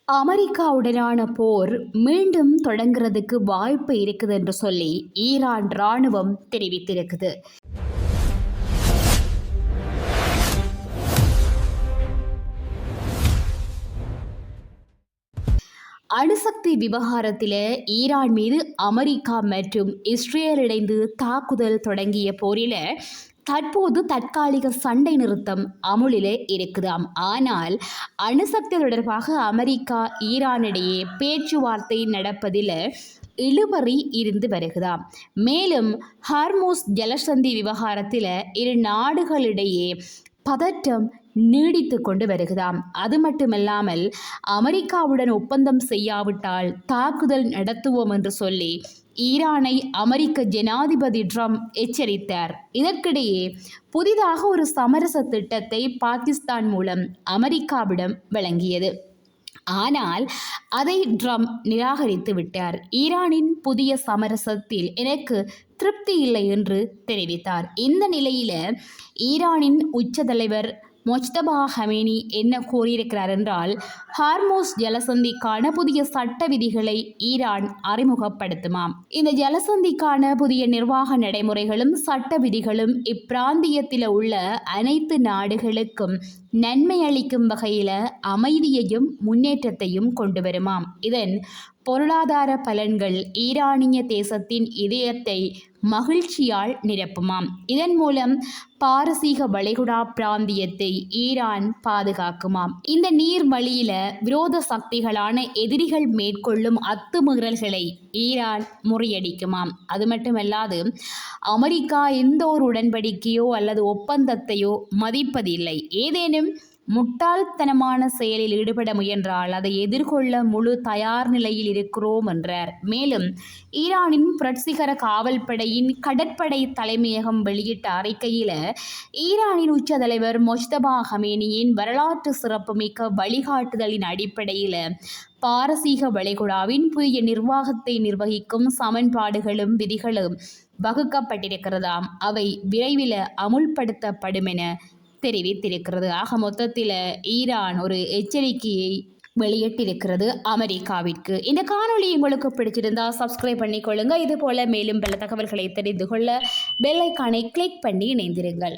அமெரிக்காவுடனான போர் மீண்டும் தொடங்குறதுக்கு வாய்ப்பு இருக்குது என்று சொல்லி ஈரான் ராணுவம் தெரிவித்திருக்குது. அணுசக்தி விவகாரத்தில் ஈரான் மீது அமெரிக்கா மற்றும் இஸ்ரேல் இணைந்து தாக்குதல் தொடங்கிய போரில் தற்போது தற்காலிக சண்டை நிறுத்தம் அமுலிலே இருக்குதாம். ஆனால் அணுசக்தி தொடர்பாக அமெரிக்கா ஈரானிடையே பேச்சுவார்த்தை நடப்பதில் இழுபறி இருந்து வருகிறதாம். மேலும் ஹார்மோஸ் ஜலசந்தி விவகாரத்தில் இரு நாடுகளிடையே பதற்றம் நீடித்து கொண்டு வருகிறதாம். அது மட்டுமல்லாமல் அமெரிக்காவுடன் ஒப்பந்தம் செய்யாவிட்டால் தாக்குதல் நடத்துவோம் என்று சொல்லி ஈரானை அமெரிக்க ஜனாதிபதி ட்ரம்ப் எச்சரித்தார். இதற்கிடையே புதிதாக ஒரு சமரச திட்டத்தை பாகிஸ்தான் மூலம் அமெரிக்காவிடம் வழங்கியது. ஆனால் அதை ட்ரம்ப் நிராகரித்து விட்டார். ஈரானின் புதிய சமரசத்தில் எனக்கு திருப்தி இல்லை என்று தெரிவித்தார். இந்த நிலையில ஈரானின் உச்ச தலைவர் மொஜ்தபா ஹமேனி என்ன கூறியிருக்கிறார் என்றால், ஹார்மோஸ் ஜலசந்திக்கான புதிய சட்ட விதிகளை ஈரான் அறிமுகப்படுத்துமாம். இந்த ஜலசந்திக்கான புதிய நிர்வாக நடைமுறைகளும் சட்ட விதிகளும் இப்பிராந்தியத்தில் உள்ள அனைத்து நாடுகளுக்கும் நன்மை அளிக்கும் வகையில் அமைதியையும் முன்னேற்றத்தையும் கொண்டு வருமாம். இதன் பொருளாதார பலன்கள் ஈரானிய தேசத்தின் இதயத்தை மகிழ்ச்சியால் நிரப்புமாம். இதன் மூலம் பாரசீக வளைகுடா பிராந்தியத்தை ஈரான் பாதுகாக்குமாம். இந்த நீர் வழியில விரோத சக்திகளான எதிரிகள் மேற்கொள்ளும் அத்துமீறல்களை ஈரான் முறியடிக்குமாம். அது மட்டுமல்லாது அமெரிக்கா எந்த ஒரு உடன்படிக்கையோ அல்லது ஒப்பந்தத்தையோ மதிப்பதில்லை. ஏதேனும் முட்டாள்தனமான செயலில் ஈடுபட முயன்றால் அதை எதிர்கொள்ள முழு தயார் நிலையில் இருக்கிறோம் என்றார். மேலும் ஈரானின் புரட்சிகர காவல்படையின் கடற்படை தலைமையகம் வெளியிட்ட அறிக்கையில் ஈரானின் உச்ச தலைவர் மொஜ்தபா ஹமேனியின் வரலாற்று சிறப்புமிக்க வழிகாட்டுதலின் அடிப்படையில் பாரசீக வளைகுடாவின் புதிய நிர்வாகத்தை நிர்வகிக்கும் சமன்பாடுகளும் விதிகளும் வகுக்கப்பட்டிருக்கிறதாம். அவை விரைவில் அமுல்படுத்தப்படும் என தெரிவித்திருக்கிறது. ஆக மொத்தத்தில் ஈரான் ஒரு எச்சரிக்கையை வெளியிட்டிருக்கிறது அமெரிக்காவிற்கு. இந்த காணொளி உங்களுக்கு பிடிச்சிருந்தா சப்ஸ்கிரைப் பண்ணிக்கொள்ளுங்க. இது போல மேலும் பல தகவல்களை தெரிந்து கொள்ள பெல் ஐக்கானை கிளிக் பண்ணி இணைந்திருங்கள்.